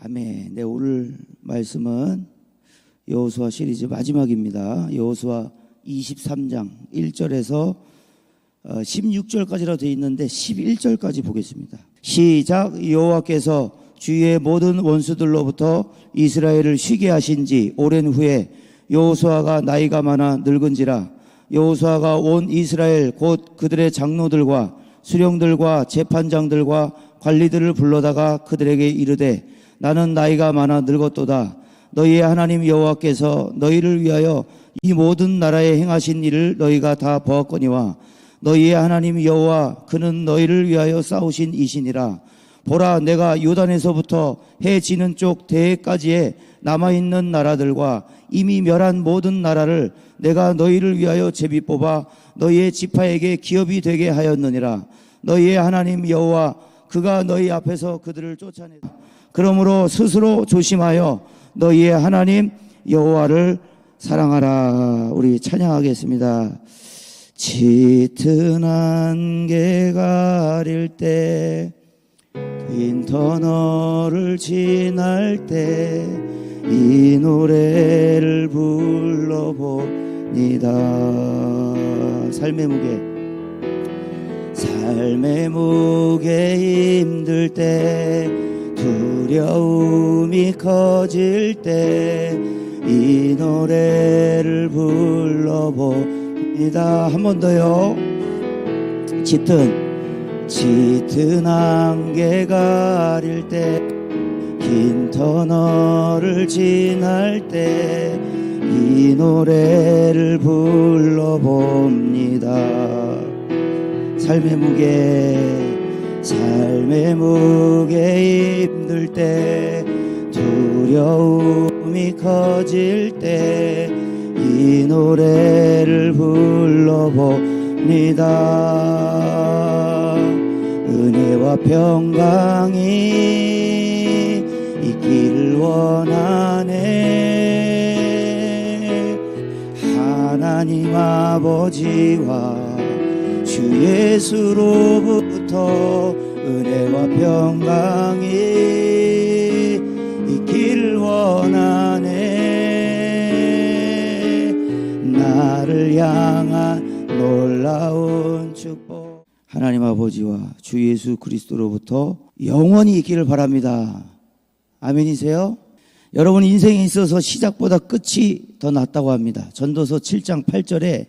아멘. 네, 오늘 말씀은 여호수아 시리즈 마지막입니다. 여호수아 23장 1절에서 16절까지라 되어 있는데 11절까지 보겠습니다. 시작. 여호와께서 주위의 모든 원수들로부터 이스라엘을 쉬게 하신 지 오랜 후에 여호수아가 나이가 많아 늙은지라 여호수아가 온 이스라엘 곧 그들의 장로들과 수령들과 재판장들과 관리들을 불러다가 그들에게 이르되 나는 나이가 많아 늙었도다. 너희의 하나님 여호와께서 너희를 위하여 이 모든 나라에 행하신 일을 너희가 다 보았거니와 너희의 하나님 여호와 그는 너희를 위하여 싸우신 이시니라. 보라, 내가 요단에서부터 해 지는 쪽 대해까지의 남아있는 나라들과 이미 멸한 모든 나라를 내가 너희를 위하여 제비 뽑아 너희의 지파에게 기업이 되게 하였느니라. 너희의 하나님 여호와 그가 너희 앞에서 그들을 쫓아내다. 그러므로 스스로 조심하여 너희의 하나님 여호와를 사랑하라. 우리 찬양하겠습니다. 짙은 안개 가릴 때 긴 터널을 지날 때 이 노래를 불러봅니다. 삶의 무게 힘들 때 두려움이 커질 때 이 노래를 불러봅니다. 한 번 더요. 짙은 안개 가릴 때 긴 터널을 지날 때 이 노래를 불러봅니다. 삶의 무게 힘들 때 두려움이 커질 때 이 노래를 불러봅니다. 은혜와 평강이 있기를 원하네. 하나님 아버지와 주 예수로부터 은혜와 평강이 있기를 원하네. 나를 향한 놀라운 축복. 하나님 아버지와 주 예수 그리스도로부터 영원히 있기를 바랍니다. 아멘이세요? 여러분, 인생에 있어서 시작보다 끝이 더 낫다고 합니다. 전도서 7장 8절에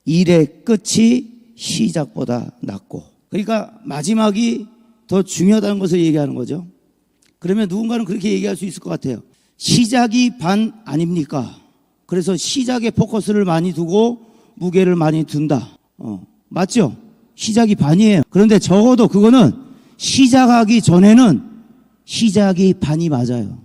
일의 끝이 시작보다 낫고, 그러니까 마지막이 더 중요하다는 것을 얘기하는 거죠. 그러면 누군가는 그렇게 얘기할 수 있을 것 같아요. 시작이 반 아닙니까? 그래서 시작에 포커스를 많이 두고 무게를 많이 둔다. 맞죠? 시작이 반이에요. 그런데 적어도 그거는 시작하기 전에는 시작이 반이 맞아요.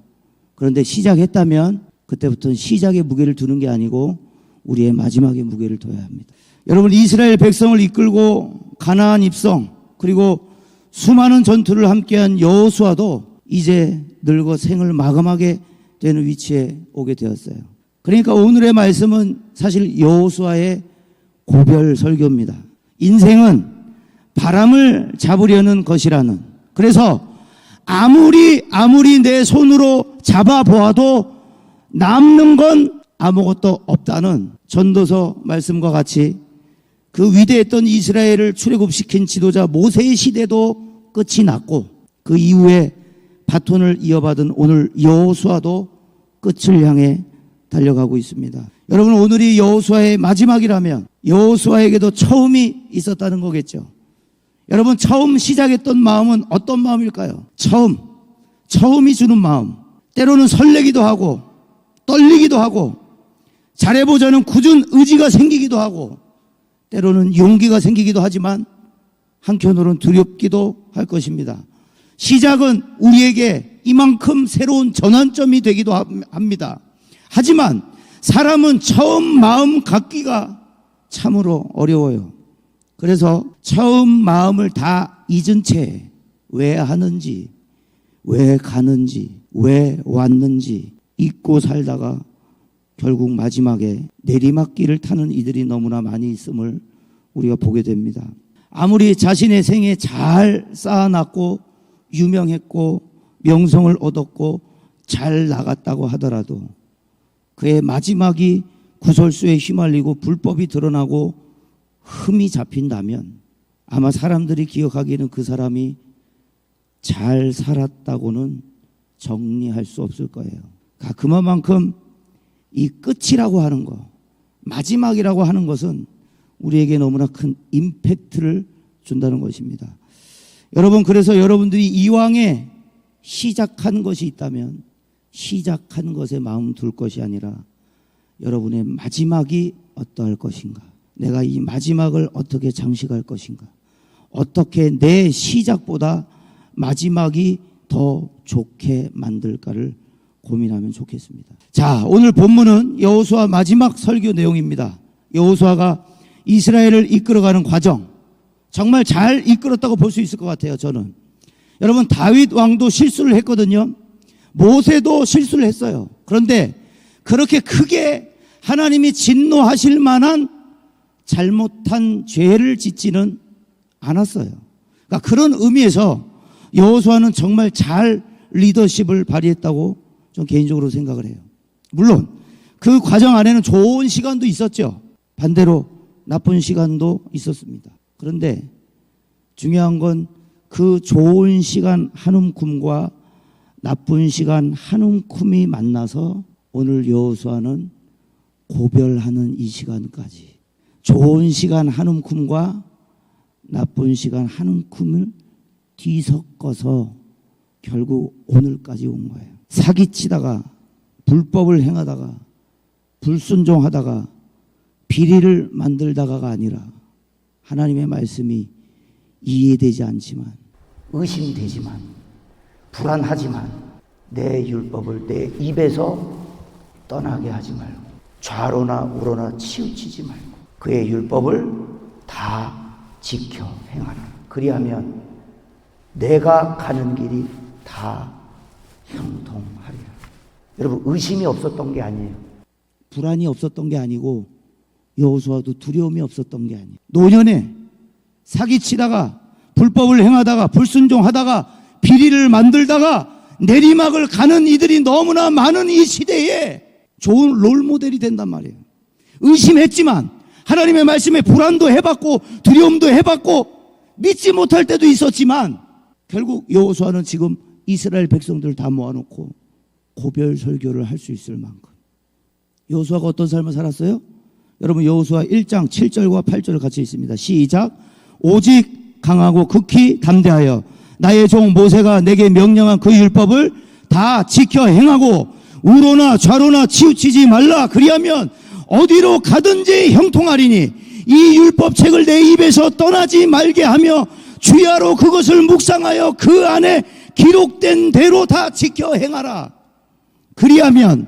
그런데 시작했다면 그때부터는 시작에 무게를 두는 게 아니고 우리의 마지막에 무게를 둬야 합니다. 여러분, 이스라엘 백성을 이끌고 가나안 입성, 그리고 수많은 전투를 함께한 여호수아도 이제 늙어 생을 마감하게 되는 위치에 오게 되었어요. 그러니까 오늘의 말씀은 사실 여호수아의 고별 설교입니다. 인생은 바람을 잡으려는 것이라는, 그래서 아무리 내 손으로 잡아보아도 남는 건 아무것도 없다는 전도서 말씀과 같이 그 위대했던 이스라엘을 출애굽시킨 지도자 모세의 시대도 끝이 났고 그 이후에 바톤을 이어받은 오늘 여호수아도 끝을 향해 달려가고 있습니다. 여러분, 오늘이 여호수아의 마지막이라면 여호수아에게도 처음이 있었다는 거겠죠. 여러분, 처음 시작했던 마음은 어떤 마음일까요? 처음이 주는 마음. 때로는 설레기도 하고 떨리기도 하고 잘해보자는 굳은 의지가 생기기도 하고 때로는 용기가 생기기도 하지만 한편으로는 두렵기도 할 것입니다. 시작은 우리에게 이만큼 새로운 전환점이 되기도 합니다. 하지만 사람은 처음 마음 갖기가 참으로 어려워요. 그래서 처음 마음을 다 잊은 채 왜 하는지, 왜 가는지, 왜 왔는지 잊고 살다가 결국 마지막에 내리막길을 타는 이들이 너무나 많이 있음을 우리가 보게 됩니다. 아무리 자신의 생에 잘 쌓아놨고 유명했고 명성을 얻었고 잘 나갔다고 하더라도 그의 마지막이 구설수에 휘말리고 불법이 드러나고 흠이 잡힌다면 아마 사람들이 기억하기에는 그 사람이 잘 살았다고는 정리할 수 없을 거예요. 그만큼 이 끝이라고 하는 거, 마지막이라고 하는 것은 우리에게 너무나 큰 임팩트를 준다는 것입니다. 여러분, 그래서 여러분들이 이왕에 시작한 것이 있다면 시작한 것에 마음 둘 것이 아니라 여러분의 마지막이 어떠할 것인가, 내가 이 마지막을 어떻게 장식할 것인가, 어떻게 내 시작보다 마지막이 더 좋게 만들까를 고민하면 좋겠습니다. 자, 오늘 본문은 여호수아 마지막 설교 내용입니다. 여호수아가 이스라엘을 이끌어가는 과정, 정말 잘 이끌었다고 볼 수 있을 것 같아요. 저는 여러분, 다윗 왕도 실수를 했거든요. 모세도 실수를 했어요. 그런데 그렇게 크게 하나님이 진노하실 만한 잘못한 죄를 짓지는 않았어요. 그러니까 그런 의미에서 여호수아는 정말 잘 리더십을 발휘했다고 좀 개인적으로 생각을 해요. 물론 그 과정 안에는 좋은 시간도 있었죠. 반대로 나쁜 시간도 있었습니다. 그런데 중요한 건 그 좋은 시간 한 움큼과 나쁜 시간 한 움큼이 만나서 오늘 여호수아는 고별하는 이 시간까지, 좋은 시간 한 움큼과 나쁜 시간 한 움큼을 뒤섞어서 결국 오늘까지 온 거예요. 사기치다가, 불법을 행하다가, 불순종하다가, 비리를 만들다가가 아니라 하나님의 말씀이 이해되지 않지만, 의심이 되지만, 불안하지만 내 율법을 내 입에서 떠나게 하지 말고, 좌로나 우로나 치우치지 말고 그의 율법을 다 지켜 행하라. 그리하면 내가 가는 길이 다 형통하리라. 여러분, 의심이 없었던 게 아니에요. 불안이 없었던 게 아니고 여호수아도 두려움이 없었던 게 아니에요. 노년에 사기치다가, 불법을 행하다가, 불순종하다가, 비리를 만들다가 내리막을 가는 이들이 너무나 많은 이 시대에 좋은 롤모델이 된단 말이에요. 의심했지만, 하나님의 말씀에 불안도 해봤고 두려움도 해봤고 믿지 못할 때도 있었지만, 결국 여호수아는 지금 이스라엘 백성들을 다 모아놓고 고별 설교를 할 수 있을 만큼. 여호수아가 어떤 삶을 살았어요? 여러분, 여호수아 1장 7절과 8절을 같이 있습니다. 시작. 오직 강하고 극히 담대하여 나의 종 모세가 내게 명령한 그 율법을 다 지켜 행하고 우로나 좌로나 치우치지 말라. 그리하면 어디로 가든지 형통하리니 이 율법책을 내 입에서 떠나지 말게 하며 주야로 그것을 묵상하여 그 안에 기록된 대로 다 지켜 행하라. 그리하면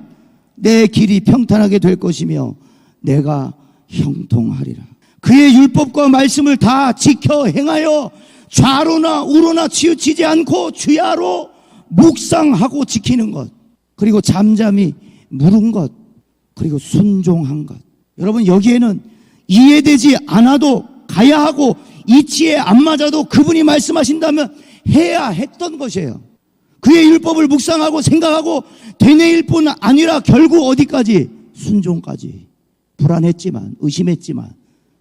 내 길이 평탄하게 될 것이며 내가 형통하리라. 그의 율법과 말씀을 다 지켜 행하여 좌로나 우로나 치우치지 않고 주야로 묵상하고 지키는 것, 그리고 잠잠히 물은 것, 그리고 순종한 것. 여러분, 여기에는 이해되지 않아도 가야 하고 이치에 안 맞아도 그분이 말씀하신다면 해야 했던 것이에요. 그의 율법을 묵상하고 생각하고 되뇌일 뿐 아니라 결국 어디까지? 순종까지. 불안했지만, 의심했지만,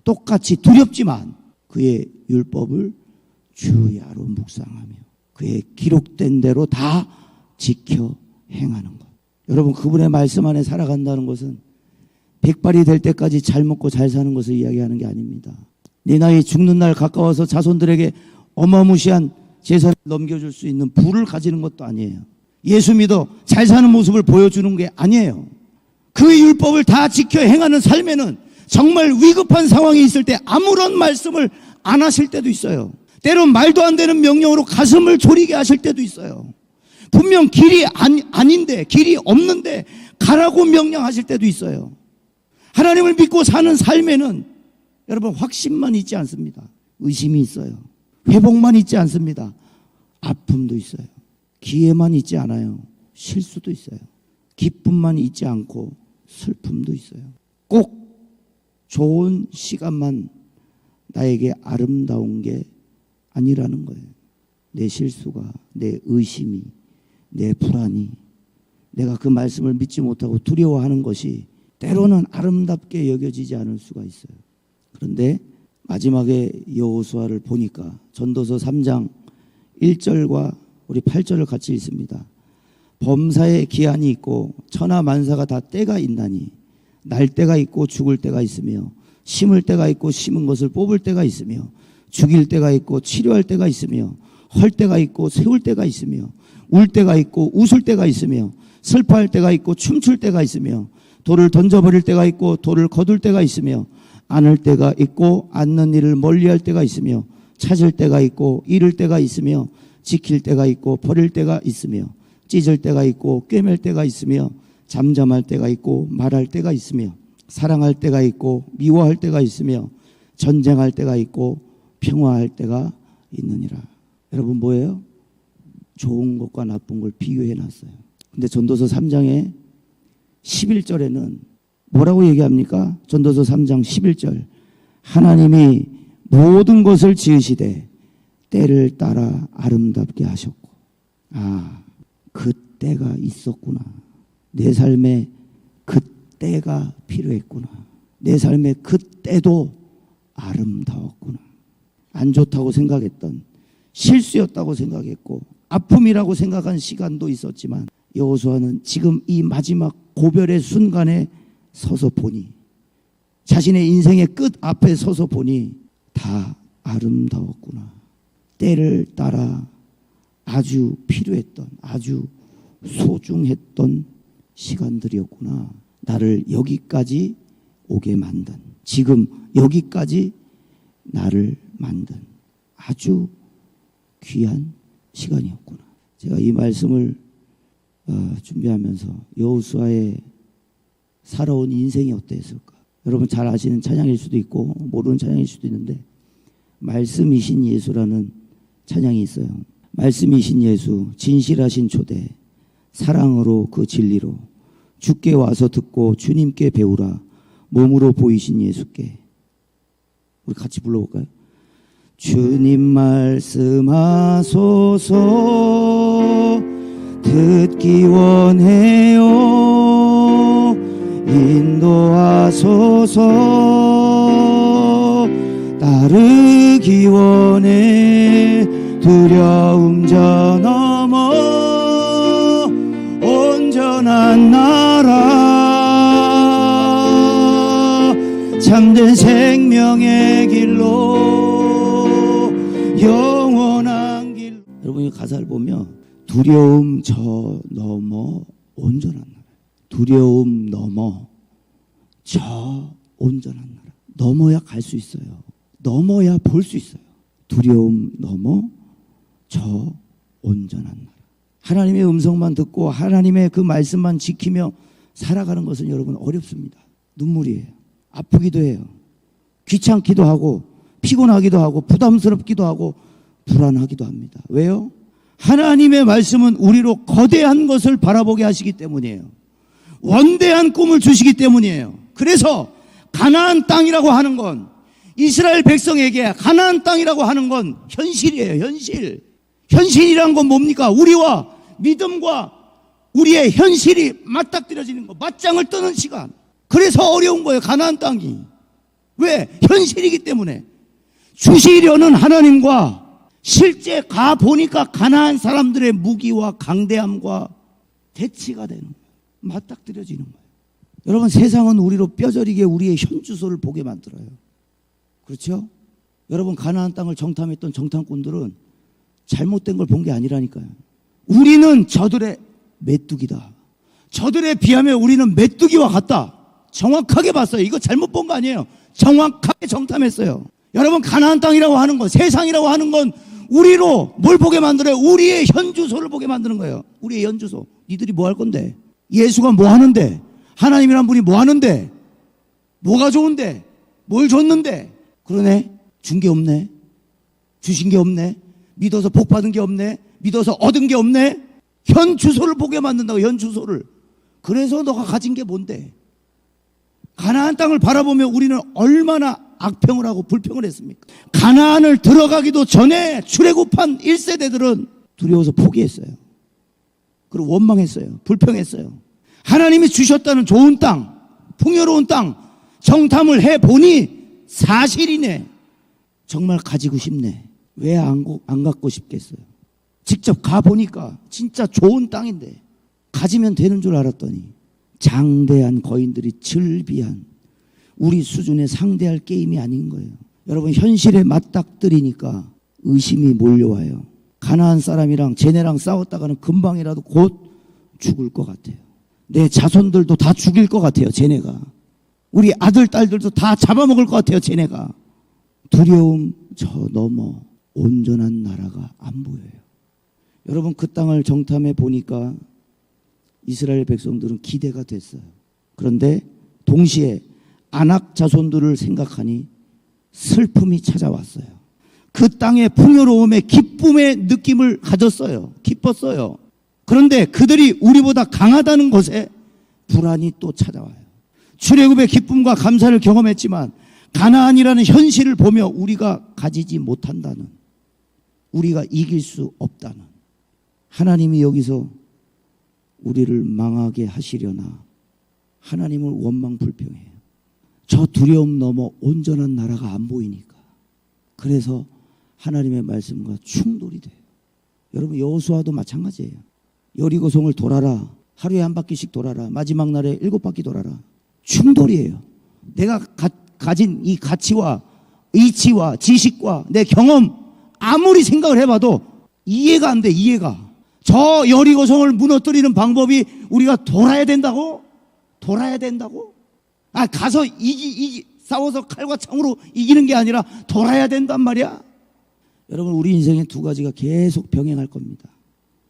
똑같이 두렵지만 그의 율법을 주야로 묵상하며 그의 기록된 대로 다 지켜 행하는 것. 여러분, 그분의 말씀 안에 살아간다는 것은 백발이 될 때까지 잘 먹고 잘 사는 것을 이야기하는 게 아닙니다. 네 나이 죽는 날 가까워서 자손들에게 어마무시한 재산을 넘겨줄 수 있는 부를 가지는 것도 아니에요. 예수 믿어 잘 사는 모습을 보여주는 게 아니에요. 그 율법을 다 지켜 행하는 삶에는 정말 위급한 상황이 있을 때 아무런 말씀을 안 하실 때도 있어요. 때론 말도 안 되는 명령으로 가슴을 졸이게 하실 때도 있어요. 분명 길이 아닌데, 길이 없는데 가라고 명령하실 때도 있어요. 하나님을 믿고 사는 삶에는 여러분, 확신만 있지 않습니다. 의심이 있어요. 회복만 있지 않습니다. 아픔도 있어요. 기회만 있지 않아요. 실수도 있어요. 기쁨만 있지 않고 슬픔도 있어요. 꼭 좋은 시간만 나에게 아름다운 게 아니라는 거예요. 내 실수가, 내 의심이 내 불안이, 내가 그 말씀을 믿지 못하고 두려워하는 것이 때로는 아름답게 여겨지지 않을 수가 있어요. 그런데 마지막에 여호수아를 보니까 전도서 3장 1절과 우리 8절을 같이 읽습니다. 범사에 기한이 있고 천하 만사가 다 때가 있나니 날 때가 있고 죽을 때가 있으며 심을 때가 있고 심은 것을 뽑을 때가 있으며 죽일 때가 있고 치료할 때가 있으며 헐 때가 있고 세울 때가 있으며 울 때가 있고 웃을 때가 있으며 슬퍼할 때가 있고 춤출 때가 있으며 돌을 던져버릴 때가 있고 돌을 거둘 때가 있으며 안을 때가 있고 앉는 일을 멀리할 때가 있으며 찾을 때가 있고 잃을 때가 있으며 지킬 때가 있고 버릴 때가 있으며 찢을 때가 있고 꿰맬 때가 있으며 잠잠할 때가 있고 말할 때가 있으며 사랑할 때가 있고 미워할 때가 있으며 전쟁할 때가 있고 평화할 때가 있느니라. 여러분 뭐예요? 좋은 것과 나쁜 걸 비교해 놨어요. 근데 전도서 3장에 11절에는 뭐라고 얘기합니까? 전도서 3장 11절. 하나님이 모든 것을 지으시되 때를 따라 아름답게 하셨고. 아, 그 때가 있었구나. 내 삶에 그 때가 필요했구나. 내 삶에 그 때도 아름다웠구나. 안 좋다고 생각했던, 실수였다고 생각했고 아픔이라고 생각한 시간도 있었지만 여호수아는 지금 이 마지막 고별의 순간에 서서 보니, 자신의 인생의 끝 앞에 서서 보니 다 아름다웠구나. 때를 따라 아주 필요했던, 아주 소중했던 시간들이었구나. 나를 여기까지 오게 만든, 지금 여기까지 나를 만든 아주 귀한 시간이었구나. 제가 이 말씀을 준비하면서 여호수아의 살아온 인생이 어땠을까? 여러분 잘 아시는 찬양일 수도 있고 모르는 찬양일 수도 있는데, 말씀이신 예수라는 찬양이 있어요. 말씀이신 예수, 진실하신 초대, 사랑으로 그 진리로 주께 와서 듣고 주님께 배우라, 몸으로 보이신 예수께. 우리 같이 불러볼까요? 주님 말씀하소서, 듣기 원해요. 인도하소서, 따르기 원해. 두려움 저 넘어 온전한 나라, 참된 생명의 길로 영원한 길. 여러분 이 가사를 보면 두려움 저 넘어 온전한 나라, 두려움 넘어 저 온전한 나라. 넘어야 갈 수 있어요. 넘어야 볼 수 있어요. 두려움 넘어 저 온전한 나라. 하나님의 음성만 듣고 하나님의 그 말씀만 지키며 살아가는 것은 여러분 어렵습니다. 눈물이에요. 아프기도 해요. 귀찮기도 하고 피곤하기도 하고 부담스럽기도 하고 불안하기도 합니다. 왜요? 하나님의 말씀은 우리로 거대한 것을 바라보게 하시기 때문이에요. 원대한 꿈을 주시기 때문이에요. 그래서 가나안 땅이라고 하는 건, 이스라엘 백성에게 가나안 땅이라고 하는 건 현실이에요. 현실. 현실이란 건 뭡니까? 우리와 믿음과 우리의 현실이 맞닥뜨려지는 거, 맞짱을 뜨는 시간. 그래서 어려운 거예요. 가나안 땅이. 왜? 현실이기 때문에. 주시려는 하나님과 실제 가보니까 가나안 사람들의 무기와 강대함과 대치가 되는 거예요. 맞닥뜨려지는 거예요. 여러분 세상은 우리로 뼈저리게 우리의 현 주소를 보게 만들어요. 그렇죠? 여러분 가나안 땅을 정탐했던 정탐꾼들은 잘못된 걸 본 게 아니라니까요. 우리는 저들의 메뚜기다. 저들에 비하면 우리는 메뚜기와 같다. 정확하게 봤어요. 이거 잘못 본 거 아니에요. 정확하게 정탐했어요. 여러분 가나안 땅이라고 하는 건, 세상이라고 하는 건 우리로 뭘 보게 만들어요? 우리의 현 주소를 보게 만드는 거예요. 우리의 현 주소. 니들이 뭐 할 건데? 예수가 뭐 하는데? 하나님이란 분이 뭐 하는데? 뭐가 좋은데? 뭘 줬는데? 그러네? 준 게 없네? 주신 게 없네? 믿어서 복 받은 게 없네? 믿어서 얻은 게 없네? 현 주소를 보게 만든다고, 현 주소를. 그래서 너가 가진 게 뭔데? 가나안 땅을 바라보며 우리는 얼마나 악평을 하고 불평을 했습니까? 가나안을 들어가기도 전에 출애굽한 1세대들은 두려워서 포기했어요. 그리고 원망했어요. 불평했어요. 하나님이 주셨다는 좋은 땅, 풍요로운 땅, 정탐을 해보니 사실이네. 정말 가지고 싶네. 왜 안 갖고 싶겠어요? 직접 가보니까 진짜 좋은 땅인데 가지면 되는 줄 알았더니 장대한 거인들이 즐비한 우리 수준에 상대할 게임이 아닌 거예요. 여러분, 현실에 맞닥뜨리니까 의심이 몰려와요. 가나안 사람이랑 쟤네랑 싸웠다가는 금방이라도 곧 죽을 것 같아요. 내 자손들도 다 죽일 것 같아요, 쟤네가. 우리 아들, 딸들도 다 잡아먹을 것 같아요, 쟤네가. 두려움 저 넘어 온전한 나라가 안 보여요. 여러분, 그 땅을 정탐해 보니까 이스라엘 백성들은 기대가 됐어요. 그런데 동시에 아낙 자손들을 생각하니 슬픔이 찾아왔어요. 그 땅의 풍요로움에 기쁨의 느낌을 가졌어요. 기뻤어요. 그런데 그들이 우리보다 강하다는 것에 불안이 또 찾아와요. 출애굽의 기쁨과 감사를 경험했지만 가나안이라는 현실을 보며 우리가 가지지 못한다는, 우리가 이길 수 없다는, 하나님이 여기서 우리를 망하게 하시려나 하나님을 원망 불평해요. 저 두려움 넘어 온전한 나라가 안 보이니까. 그래서 하나님의 말씀과 충돌이 돼요. 여러분, 여호수아도 마찬가지예요. 여리고성을 돌아라. 하루에 한 바퀴씩 돌아라. 마지막 날에 7바퀴 돌아라. 충돌이에요. 내가 가진 이 가치와 이치와 지식과 내 경험, 아무리 생각을 해봐도 이해가 안 돼. 이해가. 저 여리고성을 무너뜨리는 방법이 우리가 돌아야 된다고? 돌아야 된다고? 가서 싸워서 칼과 창으로 이기는 게 아니라 돌아야 된단 말이야. 여러분, 우리 인생에 두 가지가 계속 병행할 겁니다.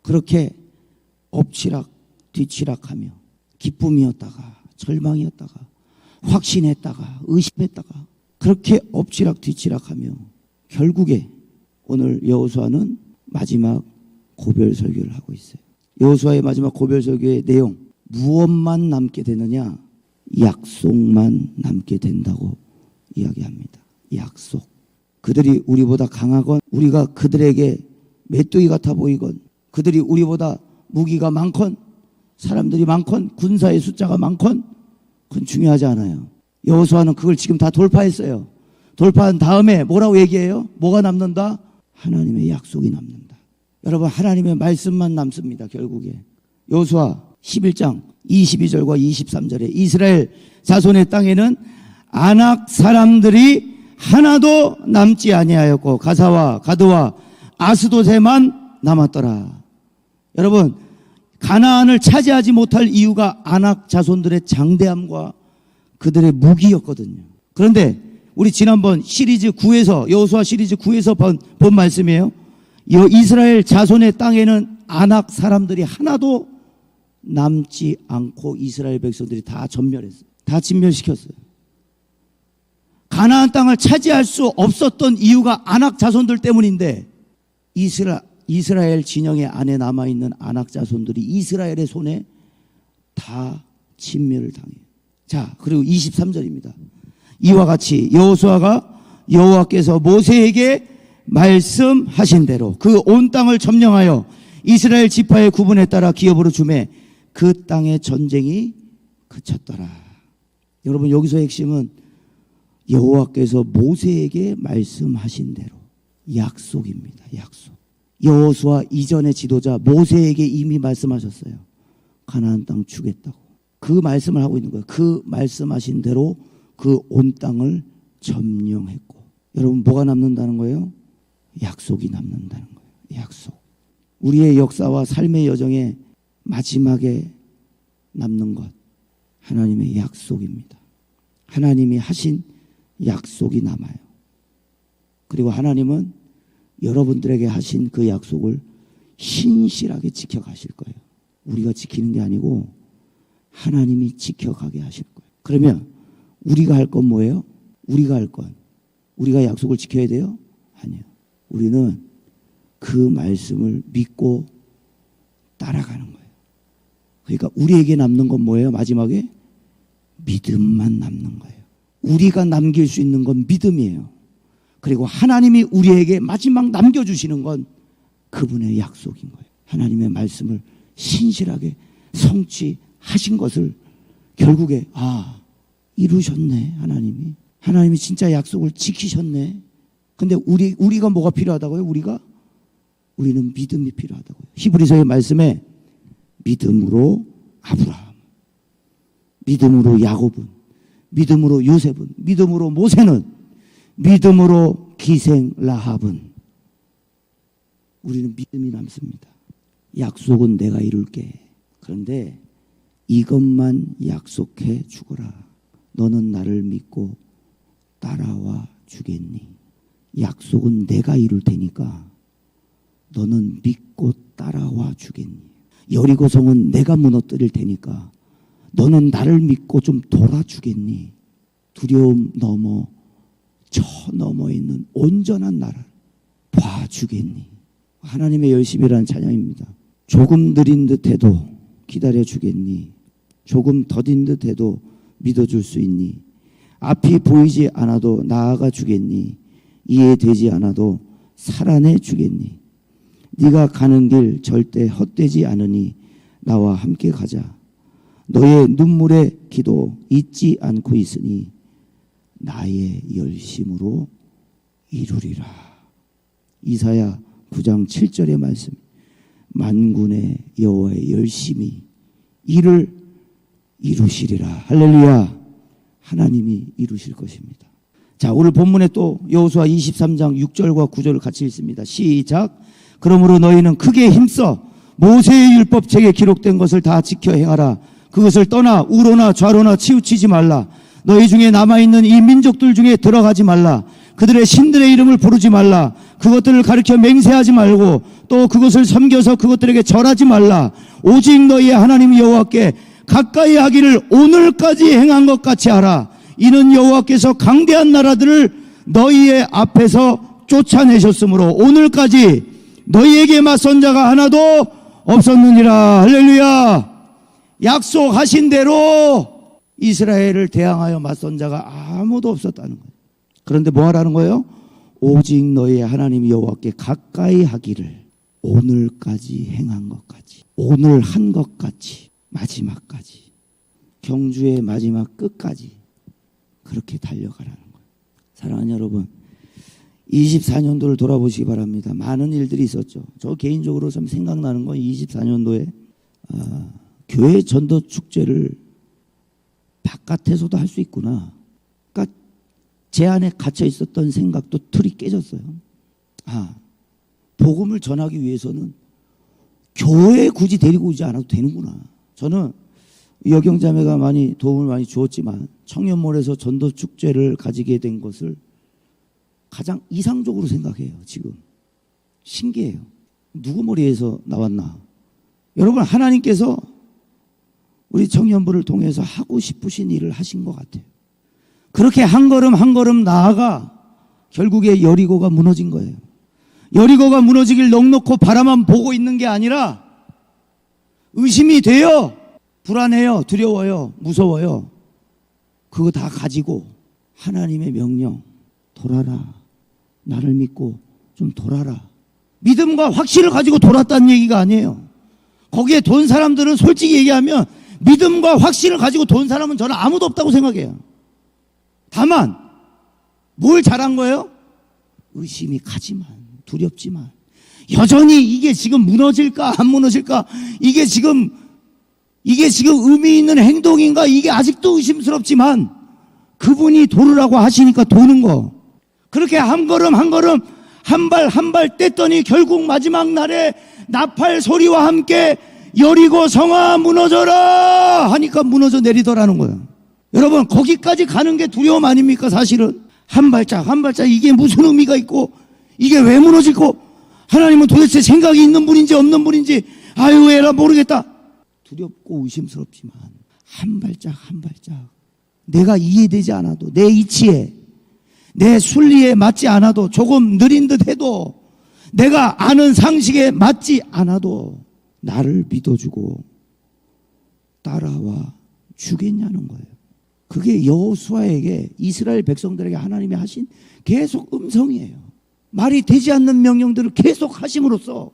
그렇게 엎치락 뒤치락하며 기쁨이었다가 절망이었다가 확신했다가 의심했다가 그렇게 엎치락 뒤치락하며 결국에 오늘 여호수아는 마지막 고별 설교를 하고 있어요. 여호수아의 마지막 고별 설교의 내용, 무엇만 남게 되느냐? 약속만 남게 된다고 이야기합니다. 약속. 그들이 우리보다 강하건, 우리가 그들에게 메뚜기 같아 보이건, 그들이 우리보다 무기가 많건, 사람들이 많건, 군사의 숫자가 많건, 그건 중요하지 않아요. 여호수아는 그걸 지금 다 돌파했어요. 돌파한 다음에 뭐라고 얘기해요? 뭐가 남는다? 하나님의 약속이 남는다. 여러분, 하나님의 말씀만 남습니다. 결국에 여호수아 11장 22절과 23절에 이스라엘 자손의 땅에는 아낙 사람들이 하나도 남지 아니하였고 가사와 가드와 아스돗에만 남았더라. 여러분, 가나안을 차지하지 못할 이유가 아낙 자손들의 장대함과 그들의 무기였거든요. 그런데 우리 지난번 시리즈 9에서, 여호수아 시리즈 9에서 본 말씀이에요. 이스라엘 자손의 땅에는 아낙 사람들이 하나도 남지 않고 이스라엘 백성들이 다 전멸했어요. 다 진멸시켰어요. 가나안 땅을 차지할 수 없었던 이유가 아낙 자손들 때문인데 이스라엘 진영의 안에 남아있는 아낙 자손들이 이스라엘의 손에 다 진멸을 당해요. 자, 그리고 23절입니다. 이와 같이 여호수아가 여호와께서 모세에게 말씀하신 대로 그 온 땅을 점령하여 이스라엘 지파의 구분에 따라 기업으로 주매 그 땅의 전쟁이 그쳤더라. 여러분, 여기서 핵심은 여호와께서 모세에게 말씀하신 대로, 약속입니다. 약속. 여호수아 이전의 지도자 모세에게 이미 말씀하셨어요. 가나안 땅 주겠다고. 그 말씀을 하고 있는 거예요. 그 말씀하신 대로 그 온 땅을 점령했고. 여러분, 뭐가 남는다는 거예요? 약속이 남는다는 거예요. 약속. 우리의 역사와 삶의 여정에 마지막에 남는 것, 하나님의 약속입니다. 하나님이 하신 약속이 남아요. 그리고 하나님은 여러분들에게 하신 그 약속을 신실하게 지켜가실 거예요. 우리가 지키는 게 아니고 하나님이 지켜가게 하실 거예요. 그러면 우리가 할 건 뭐예요? 우리가 할 건, 우리가 약속을 지켜야 돼요? 아니요. 우리는 그 말씀을 믿고 따라가는 거예요. 그러니까 우리에게 남는 건 뭐예요? 마지막에 믿음만 남는 거예요. 우리가 남길 수 있는 건 믿음이에요. 그리고 하나님이 우리에게 마지막 남겨주시는 건 그분의 약속인 거예요. 하나님의 말씀을 신실하게 성취하신 것을 결국에 이루셨네. 하나님이 진짜 약속을 지키셨네. 근데 우리가 뭐가 필요하다고요? 우리는 믿음이 필요하다고요. 히브리서의 말씀에 믿음으로 아브라함, 믿음으로 야곱은, 믿음으로 요셉은, 믿음으로 모세는, 믿음으로 기생 라합은, 우리는 믿음이 남습니다. 약속은 내가 이룰게. 그런데 이것만 약속해 주거라. 너는 나를 믿고 따라와 주겠니? 약속은 내가 이룰 테니까 너는 믿고 따라와 주겠니? 여리고성은 내가 무너뜨릴 테니까 너는 나를 믿고 좀 돌아주겠니? 두려움 넘어 저 너머에 있는 온전한 나라를 봐주겠니? 하나님의 열심이라는 찬양입니다. 조금 느린 듯해도 기다려주겠니? 조금 더딘 듯해도 믿어줄 수 있니? 앞이 보이지 않아도 나아가 주겠니? 이해되지 않아도 살아내 주겠니? 네가 가는 길 절대 헛되지 않으니 나와 함께 가자. 너의 눈물의 기도 잊지 않고 있으니 나의 열심으로 이루리라. 이사야 9장 7절의 말씀. 만군의 여호와의 열심히 이를 이루시리라. 할렐루야. 하나님이 이루실 것입니다. 자, 오늘 본문에 또 여호수아 23장 6절과 9절을 같이 읽습니다. 시작. 그러므로 너희는 크게 힘써 모세의 율법책에 기록된 것을 다 지켜 행하라. 그것을 떠나 우로나 좌로나 치우치지 말라. 너희 중에 남아있는 이 민족들 중에 들어가지 말라. 그들의 신들의 이름을 부르지 말라. 그것들을 가리켜 맹세하지 말고 또 그것을 섬겨서 그것들에게 절하지 말라. 오직 너희의 하나님 여호와께 가까이 하기를 오늘까지 행한 것 같이 하라. 이는 여호와께서 강대한 나라들을 너희의 앞에서 쫓아내셨으므로 오늘까지 너희에게 맞선 자가 하나도 없었느니라. 할렐루야. 약속하신 대로 이스라엘을 대항하여 맞선 자가 아무도 없었다는 거예요. 그런데 뭐 하라는 거예요? 오직 너희의 하나님 여호와께 가까이 하기를 오늘까지 행한 것 같이, 오늘 한 것 같이, 마지막까지, 경주의 마지막 끝까지 그렇게 달려가라는 거예요. 사랑하는 여러분, 24년도를 돌아보시기 바랍니다. 많은 일들이 있었죠. 저 개인적으로 좀 생각나는 건 24년도에 교회 전도 축제를 바깥에서도 할 수 있구나. 그러니까 제 안에 갇혀 있었던 생각도 틀이 깨졌어요. 복음을 전하기 위해서는 교회에 굳이 데리고 오지 않아도 되는구나. 저는 여경자매가 많이 도움을 많이 주었지만 청년몰에서 전도 축제를 가지게 된 것을 가장 이상적으로 생각해요. 지금 신기해요. 누구 머리에서 나왔나? 여러분, 하나님께서 우리 청년부를 통해서 하고 싶으신 일을 하신 것 같아요. 그렇게 한 걸음 한 걸음 나아가 결국에 여리고가 무너진 거예요. 여리고가 무너지길 넋놓고 바라만 보고 있는 게 아니라 의심이 돼요. 불안해요. 두려워요. 무서워요. 그거 다 가지고 하나님의 명령, 돌아라. 나를 믿고 좀 돌아라. 믿음과 확신을 가지고 돌았다는 얘기가 아니에요. 거기에 돈 사람들은 솔직히 얘기하면 믿음과 확신을 가지고 돈 사람은 저는 아무도 없다고 생각해요. 다만 뭘 잘한 거예요? 의심이 가지만, 두렵지만 여전히 이게 지금 무너질까 안 무너질까, 이게 지금 의미 있는 행동인가, 이게 아직도 의심스럽지만 그분이 도르라고 하시니까 도는 거. 그렇게 한 걸음 한 걸음, 한 발 한 발 뗐더니 결국 마지막 날에 나팔 소리와 함께 여리고 성아 무너져라 하니까 무너져 내리더라는 거예요. 여러분, 거기까지 가는 게 두려움 아닙니까? 사실은 한 발짝 한 발짝 이게 무슨 의미가 있고 이게 왜 무너지고 하나님은 도대체 생각이 있는 분인지 없는 분인지 아유 에라 모르겠다. 두렵고 의심스럽지만 한 발짝 한 발짝, 내가 이해되지 않아도, 내 이치에 내 순리에 맞지 않아도, 조금 느린 듯 해도, 내가 아는 상식에 맞지 않아도 나를 믿어주고 따라와 주겠냐는 거예요. 그게 여호수아에게, 이스라엘 백성들에게 하나님이 하신 계속 음성이에요. 말이 되지 않는 명령들을 계속 하심으로써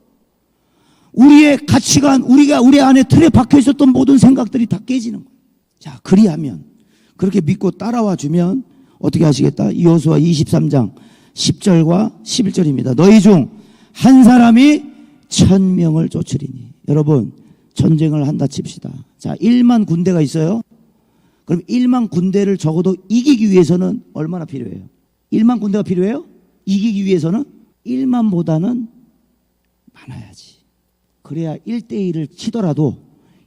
우리의 가치관, 우리 안에 틀에 박혀 있었던 모든 생각들이 다 깨지는 거예요. 자, 그리하면, 그렇게 믿고 따라와 주면 어떻게 하시겠다? 여호수아 23장 10절과 11절입니다. 너희 중 한 사람이 1000명을 쫓으리니. 여러분, 전쟁을 한다 칩시다. 자, 1만 군대가 있어요. 그럼 1만 군대를 적어도 이기기 위해서는 얼마나 필요해요? 1만 군대가 필요해요? 이기기 위해서는 1만보다는 많아야지. 그래야 1대1을 치더라도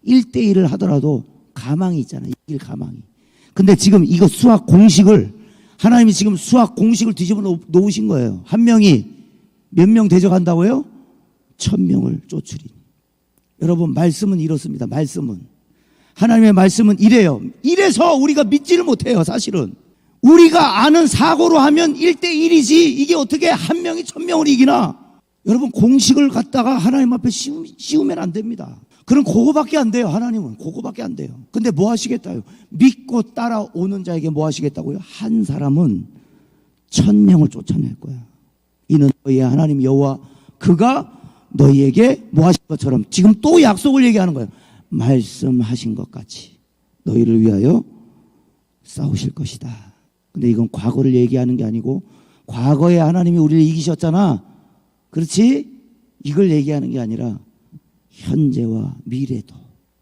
1대1을 하더라도 가망이 있잖아요. 이길 가망이. 근데 지금 이거 수학 공식을 하나님이 지금 수학 공식을 뒤집어 놓으신 거예요. 한 명이 몇 명 대적한다고요? 1000명을 쫓으리니. 여러분, 말씀은 이렇습니다. 말씀은 하나님의 말씀은 이래요. 이래서 우리가 믿지를 못해요. 사실은 우리가 아는 사고로 하면 1대1이지 이게 어떻게 한 명이 1000명을 이기나. 여러분, 공식을 갖다가 하나님 앞에 씌우면 안 됩니다. 그럼 그거밖에 안 돼요. 하나님은 그거밖에 안 돼요. 근데 뭐 하시겠다요? 믿고 따라오는 자에게 뭐 하시겠다고요? 한 사람은 1000명을 쫓아낼 거야. 이는 너희의 하나님 여호와 그가 너희에게 뭐 하신 것처럼, 지금 또 약속을 얘기하는 거예요. 말씀하신 것 같이 너희를 위하여 싸우실 것이다. 근데 이건 과거를 얘기하는 게 아니고, 과거에 하나님이 우리를 이기셨잖아. 그렇지? 이걸 얘기하는 게 아니라 현재와 미래도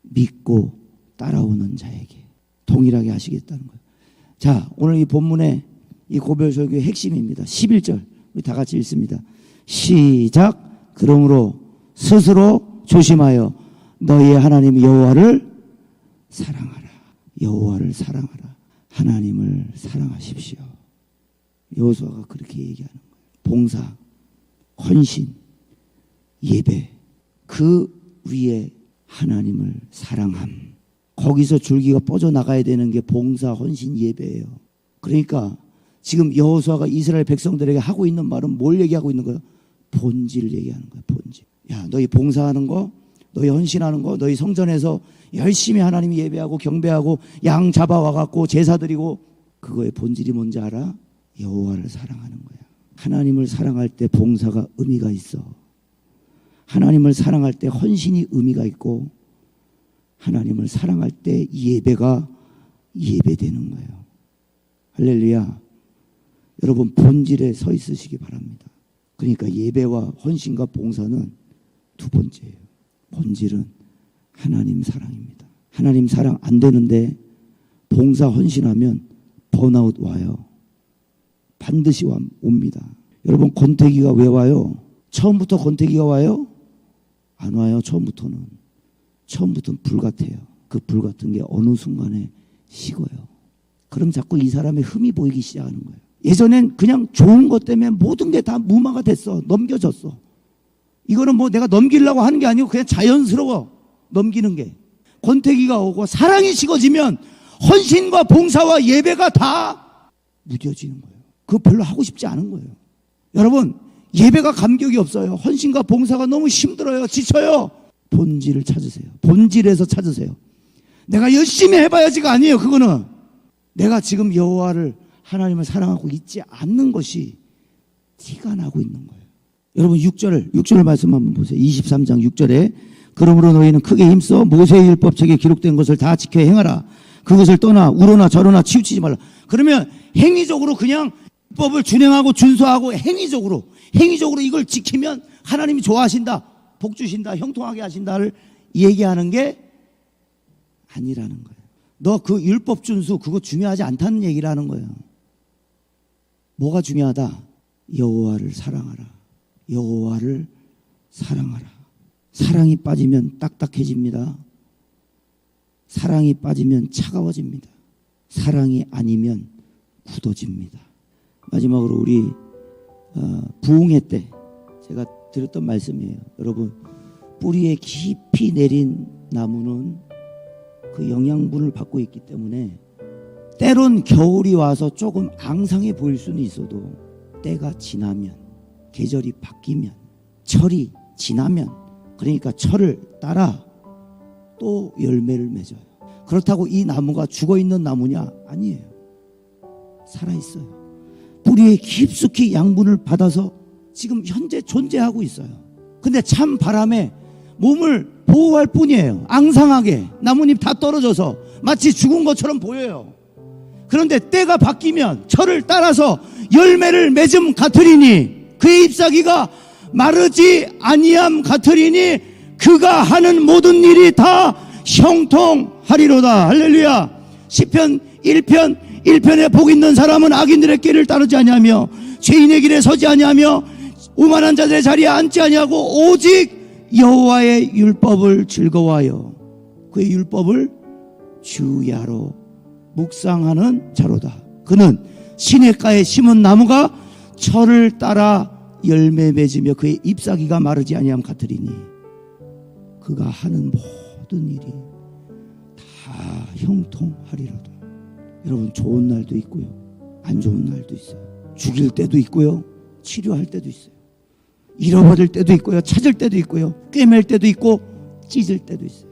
믿고 따라오는 자에게 동일하게 하시겠다는 거예요. 자, 오늘 이 본문의 이 고별 설교의 핵심입니다. 11절 우리 다 같이 읽습니다. 시작. 그러므로 스스로 조심하여 너희의 하나님 여호와를 사랑하라. 여호와를 사랑하라. 하나님을 사랑하십시오. 여호수아가 그렇게 얘기하는 거예요. 봉사, 헌신, 예배, 그 위에 하나님을 사랑함. 거기서 줄기가 뻗어나가야 되는 게 봉사, 헌신, 예배예요. 그러니까 지금 여호수아가 이스라엘 백성들에게 하고 있는 말은 뭘 얘기하고 있는 거예요? 본질을 얘기하는 거예요. 본질. 야, 너희 봉사하는 거, 너희 헌신하는 거, 너희 성전에서 열심히 하나님 예배하고 경배하고 양 잡아와갖고 제사 드리고, 그거의 본질이 뭔지 알아? 여호와를 사랑하는 거야. 하나님을 사랑할 때 봉사가 의미가 있어. 하나님을 사랑할 때 헌신이 의미가 있고, 하나님을 사랑할 때 예배가 예배되는 거예요. 할렐루야. 여러분, 본질에 서 있으시기 바랍니다. 그러니까 예배와 헌신과 봉사는 두 번째예요. 본질은 하나님 사랑입니다. 하나님 사랑 안 되는데 봉사 헌신하면 번아웃 와요. 반드시 옵니다. 여러분, 권태기가 왜 와요? 처음부터 권태기가 와요? 안 와요. 처음부터는 불 같아요. 그 불 같은 게 어느 순간에 식어요. 그럼 자꾸 이 사람의 흠이 보이기 시작하는 거예요. 예전엔 그냥 좋은 것 때문에 모든 게 다 무마가 됐어. 넘겨졌어. 이거는 뭐 내가 넘기려고 하는 게 아니고 그냥 자연스러워. 넘기는 게. 권태기가 오고 사랑이 식어지면 헌신과 봉사와 예배가 다 무뎌지는 거예요. 그거 별로 하고 싶지 않은 거예요. 여러분, 예배가 감격이 없어요. 헌신과 봉사가 너무 힘들어요. 지쳐요. 본질을 찾으세요. 본질에서 찾으세요. 내가 열심히 해봐야지가 아니에요. 그거는 내가 지금 여호와를, 하나님을 사랑하고 있지 않는 것이 티가 나고 있는 거예요. 여러분, 6절 말씀 한번 보세요. 23장 6절에 그러므로 너희는 크게 힘써 모세의 율법책에 기록된 것을 다 지켜 행하라. 그것을 떠나 우러나 저러나 치우치지 말라. 그러면 행위적으로 그냥 율법을 준행하고 준수하고 행위적으로 이걸 지키면 하나님이 좋아하신다, 복 주신다, 형통하게 하신다를 얘기하는 게 아니라는 거예요. 너 그 율법 준수 그거 중요하지 않다는 얘기를 하는 거예요. 뭐가 중요하다? 여호와를 사랑하라. 여호와를 사랑하라. 사랑이 빠지면 딱딱해집니다. 사랑이 빠지면 차가워집니다. 사랑이 아니면 굳어집니다. 마지막으로 우리 부흥회 때 제가 드렸던 말씀이에요. 여러분, 뿌리에 깊이 내린 나무는 그 영양분을 받고 있기 때문에 때론 겨울이 와서 조금 앙상해 보일 수는 있어도 때가 지나면, 계절이 바뀌면, 철이 지나면, 그러니까 철을 따라 또 열매를 맺어요. 그렇다고 이 나무가 죽어있는 나무냐? 아니에요. 살아있어요. 뿌리에 깊숙이 양분을 받아서 지금 현재 존재하고 있어요. 근데 찬 바람에 몸을 보호할 뿐이에요. 앙상하게 나뭇잎 다 떨어져서 마치 죽은 것처럼 보여요. 그런데 때가 바뀌면 철을 따라서 열매를 맺음 같으리니 그의 잎사귀가 마르지 아니함 같으리니 그가 하는 모든 일이 다 형통하리로다. 할렐루야. 시편 1편 1편에 복 있는 사람은 악인들의 길을 따르지 아니하며 죄인의 길에 서지 아니하며 오만한 자들의 자리에 앉지 아니하고 오직 여호와의 율법을 즐거워하여 그의 율법을 주야로 묵상하는 자로다. 그는 시냇가에 심은 나무가 철을 따라 열매 맺으며 그의 잎사귀가 마르지 아니함 같으리니 그가 하는 모든 일이 다 형통하리로다. 여러분, 좋은 날도 있고요, 안 좋은 날도 있어요. 죽일 때도 있고요, 치료할 때도 있어요. 잃어버릴 때도 있고요, 찾을 때도 있고요, 꿰맬 때도 있고 찢을 때도 있어요.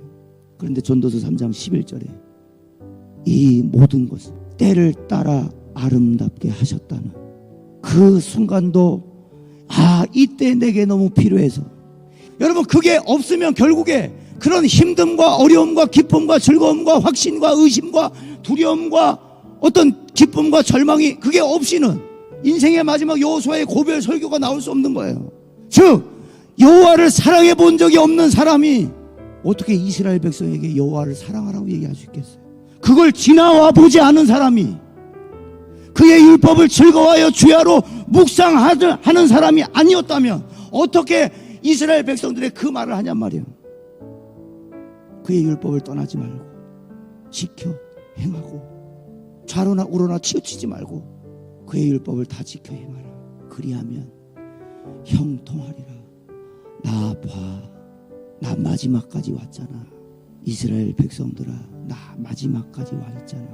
그런데 전도서 3장 11절에 이 모든 것을 때를 따라 아름답게 하셨다는 그 순간도 이때 내게 너무 필요해서, 여러분, 그게 없으면 결국에 그런 힘듦과 어려움과 기쁨과 즐거움과 확신과 의심과 두려움과 어떤 기쁨과 절망이 그게 없이는 인생의 마지막 여호수아의 고별 설교가 나올 수 없는 거예요. 즉 여호와를 사랑해 본 적이 없는 사람이 어떻게 이스라엘 백성에게 여호와를 사랑하라고 얘기할 수 있겠어요? 그걸 지나와 보지 않은 사람이, 그의 율법을 즐거워하여 주야로 묵상하는 사람이 아니었다면 어떻게 이스라엘 백성들의 그 말을 하냔 말이에요. 그의 율법을 떠나지 말고 지켜 행하고 좌로나 우로나 치우치지 말고 그의 율법을 다 지켜 행하라. 그리하면 형통하리라. 나 봐, 나 마지막까지 왔잖아. 이스라엘 백성들아, 나 마지막까지 와 있잖아.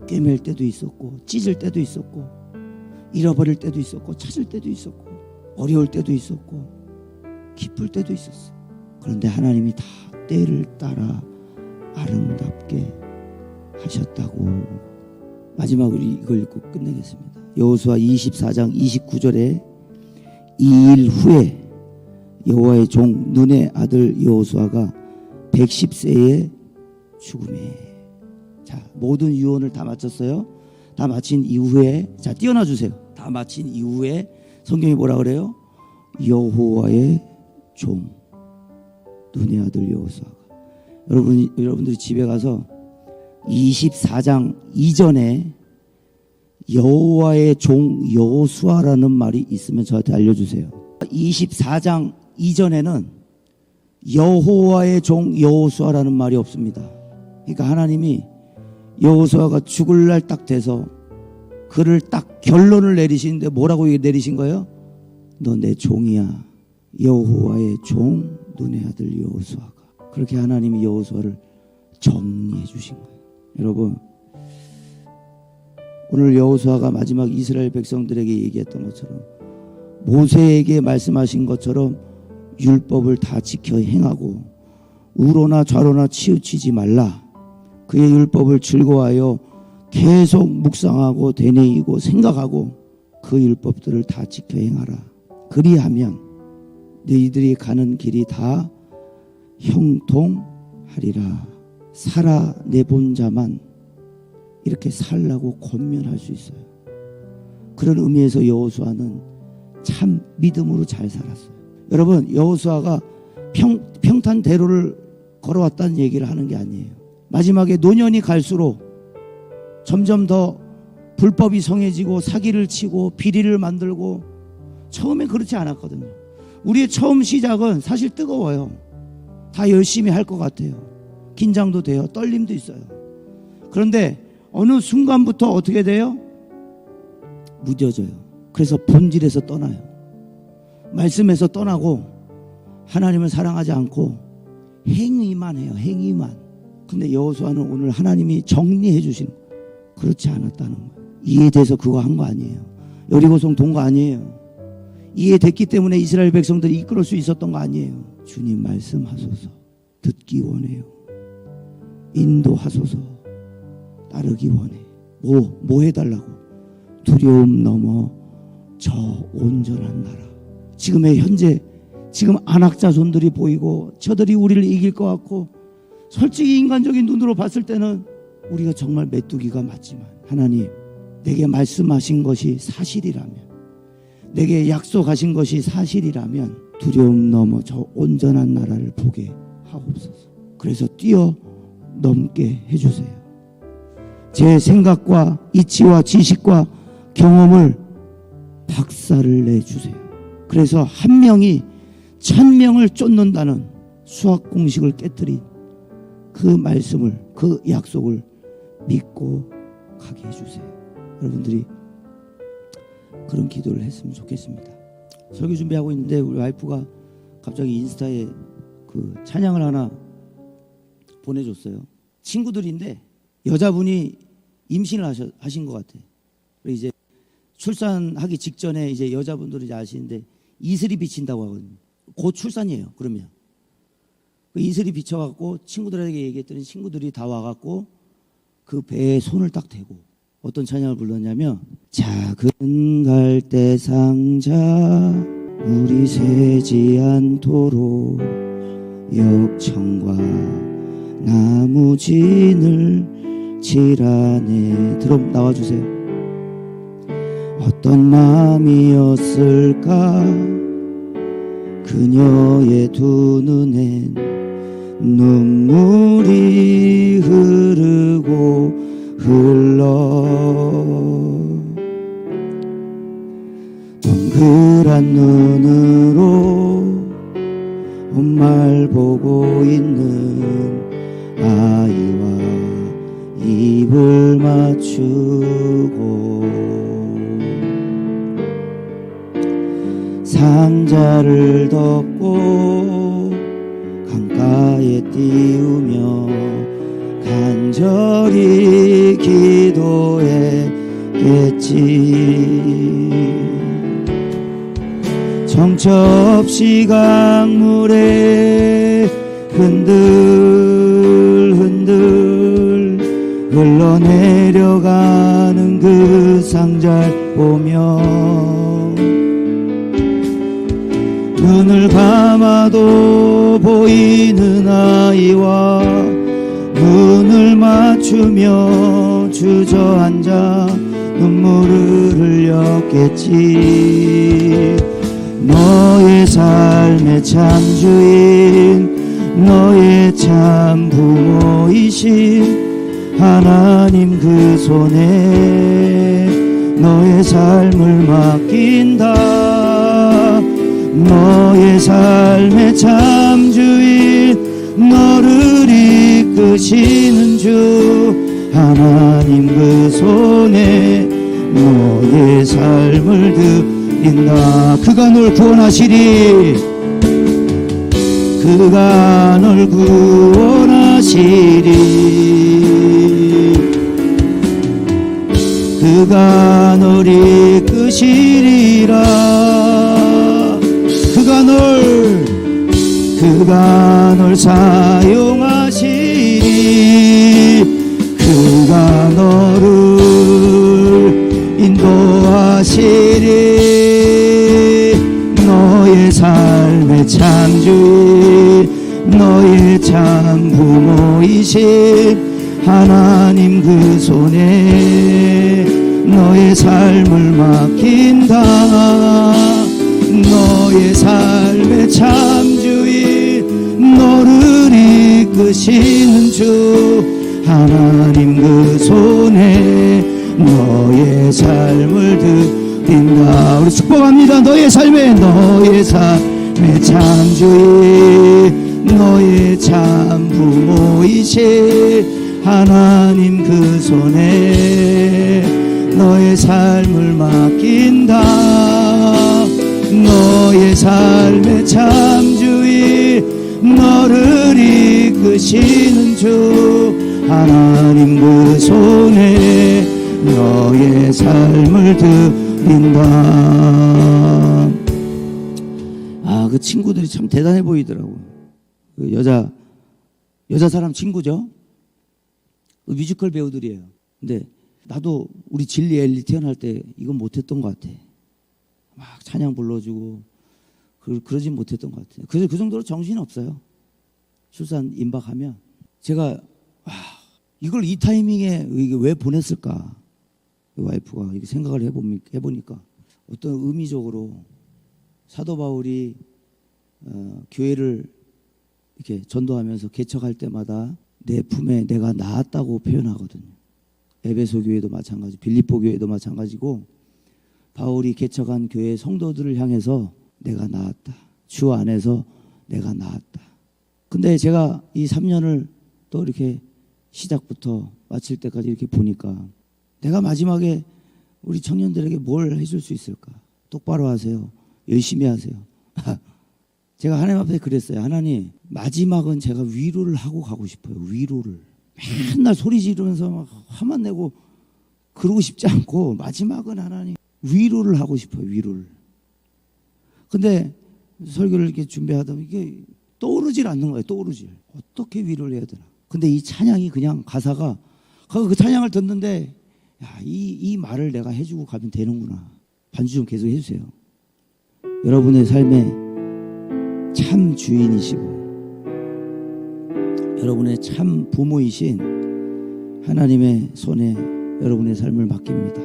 꿰맬 때도 있었고 찢을 때도 있었고 잃어버릴 때도 있었고 찾을 때도 있었고 어려울 때도 있었고 기쁠 때도 있었어. 그런데 하나님이 다 때를 따라 아름답게 하셨다고. 마지막으로 이걸 읽고 끝내겠습니다. 여호수아 24장 29절에 이 일 후에 여호와의 종 눈의 아들 여호수아가 110세에 죽음에. 자, 모든 유언을 다 마쳤어요. 다 마친 이후에, 자, 띄어놔 주세요. 다 마친 이후에 성경이 뭐라 그래요? 여호와의 종 눈의 아들 여호수아가. 여러분들이 집에 가서 24장 이전에 여호와의 종 여호수아라는 말이 있으면 저한테 알려주세요. 24장 이전에는 여호와의 종 여호수아라는 말이 없습니다. 그러니까 하나님이 여호수아가 죽을 날 딱 돼서 그를 딱 결론을 내리시는데 뭐라고 내리신 거예요? 너 내 종이야. 여호와의 종 눈의 아들 여호수아가. 그렇게 하나님이 여호수아를 정리해 주신 거예요. 여러분, 오늘 여호수아가 마지막 이스라엘 백성들에게 얘기했던 것처럼, 모세에게 말씀하신 것처럼 율법을 다 지켜 행하고 우로나 좌로나 치우치지 말라. 그의 율법을 즐거워하여 계속 묵상하고 되뇌이고 생각하고 그 율법들을 다 지켜 행하라. 그리하면 너희들이 가는 길이 다 형통하리라. 살아내본 자만 이렇게 살라고 권면할 수 있어요. 그런 의미에서 여호수아는 참 믿음으로 잘 살았어요. 여러분, 여호수아가 평탄대로를 걸어왔다는 얘기를 하는 게 아니에요. 마지막에 노년이 갈수록 점점 더 불법이 성해지고 사기를 치고 비리를 만들고, 처음엔 그렇지 않았거든요. 우리의 처음 시작은 사실 뜨거워요. 다 열심히 할 것 같아요. 긴장도 돼요. 떨림도 있어요. 그런데 어느 순간부터 어떻게 돼요? 무뎌져요. 그래서 본질에서 떠나요. 말씀에서 떠나고 하나님을 사랑하지 않고 행위만 해요. 행위만. 근데 여호수아는 오늘 하나님이 정리해 주신, 그렇지 않았다는 거예요. 이해돼서 그거 한 거 아니에요. 여리고성 돈 거 아니에요. 이해됐기 때문에 이스라엘 백성들이 이끌을 수 있었던 거 아니에요. 주님 말씀하소서. 듣기 원해요. 인도하소서. 따르기 원해. 뭐 해달라고? 두려움 넘어 저 온전한 나라. 지금의 현재 지금 안악자손들이 보이고 저들이 우리를 이길 것 같고, 솔직히 인간적인 눈으로 봤을 때는 우리가 정말 메뚜기가 맞지만, 하나님 내게 말씀하신 것이 사실이라면, 내게 약속하신 것이 사실이라면 두려움 넘어 저 온전한 나라를 보게 하옵소서. 그래서 뛰어넘게 해주세요. 제 생각과 이치와 지식과 경험을 박살을 내주세요. 그래서 한 명이 1000명을 쫓는다는 수학 공식을 깨뜨린 그 말씀을, 그 약속을 믿고 가게 해주세요. 여러분들이 그런 기도를 했으면 좋겠습니다. 설교 준비하고 있는데 우리 와이프가 갑자기 인스타에 그 찬양을 하나 보내줬어요. 친구들인데 여자분이 임신을 하신 것 같아. 그래서 이제 출산하기 직전에 이제 여자분들이 이제 아시는데 이슬이 비친다고 하거든요. 곧 출산이에요. 그러면 그 이슬이 비쳐갖고 친구들에게 얘기했더니 친구들이 다 와갖고 그 배에 손을 딱 대고 어떤 찬양을 불렀냐면, 작은 갈대 상자 물이 새지 않도록 역청과 나무진을 칠하네. 드럼 나와주세요. 어떤 마음이었을까 그녀의 두 눈엔 눈물이 흐르고 흘러 동그란 눈으로 엄마를 보고 있는 아이와 입을 맞추고 상자를 덮고 강가에 띄우며 간절히 기도했겠지. 정처 없이 강물에 흔들흔들 흘러내려가는 그 상자를 보며 눈을 감아도 보이는 아이와 눈을 맞추며 주저앉아 눈물을 흘렸겠지. 너의 삶의 참주인, 너의 참 부모이신 하나님 그 손에 너의 삶을 맡긴다. 너의 삶의 참주인, 너를 이끄시는 주 하나님 그 손에 너의 삶을 드린다. 그가 널 구원하시리, 그가 널 구원하시리, 그가 널 이끄시리라. 그가 널 사용하시리, 그가 너를 인도하시리. 너의 삶의 창조인, 너의 참 부모이신 하나님 그 손에 너의 삶을 맡긴다. 너의 삶의 참주인, 너를 이끄시는 주 하나님 그 손에 너의 삶을 드린다. 우리 축복합니다. 너의 삶의 참주인, 너의 참 부모이신 하나님 그 손에 너의 삶을 맡긴다. 너의 삶의 참주인, 너를 이끄시는 주 하나님 그 손에 너의 삶을 드린다. 아, 그 친구들이 참 대단해 보이더라고. 그 여자 사람 친구죠. 그 뮤지컬 배우들이에요. 근데 나도 우리 진리 엘리 태어날 때 이건 못했던 것 같아. 막 찬양 불러주고 그러진 못했던 것 같아요. 그래서 그 정도로 정신이 없어요. 출산 임박하면 제가 이걸 이 타이밍에 이게 왜 보냈을까? 와이프가 이렇게 생각을 해보니까 어떤 의미적으로 사도 바울이 교회를 이렇게 전도하면서 개척할 때마다 내 품에 내가 낳았다고 표현하거든요. 에베소 교회도 마찬가지, 빌립보 교회도 마찬가지고 바울이 개척한 교회 성도들을 향해서 내가 낳았다. 주 안에서 내가 낳았다. 근데 제가 이 3년을 또 이렇게 시작부터 마칠 때까지 이렇게 보니까 내가 마지막에 우리 청년들에게 뭘 해줄 수 있을까? 똑바로 하세요. 열심히 하세요. 제가 하나님 앞에 그랬어요. 하나님, 마지막은 제가 위로를 하고 가고 싶어요. 위로를. 맨날 소리 지르면서 막 화만 내고 그러고 싶지 않고 마지막은 하나님 위로를 하고 싶어요. 위로를. 근데 설교를 이렇게 준비하다 보면 이게 떠오르질 않는 거예요. 떠오르질. 어떻게 위로를 해야 되나. 근데 이 찬양이 그냥 가사가 그 찬양을 듣는데 이 말을 내가 해주고 가면 되는구나. 반주 좀 계속 해주세요. 여러분의 삶에 참 주인이시고 여러분의 참 부모이신 하나님의 손에 여러분의 삶을 맡깁니다.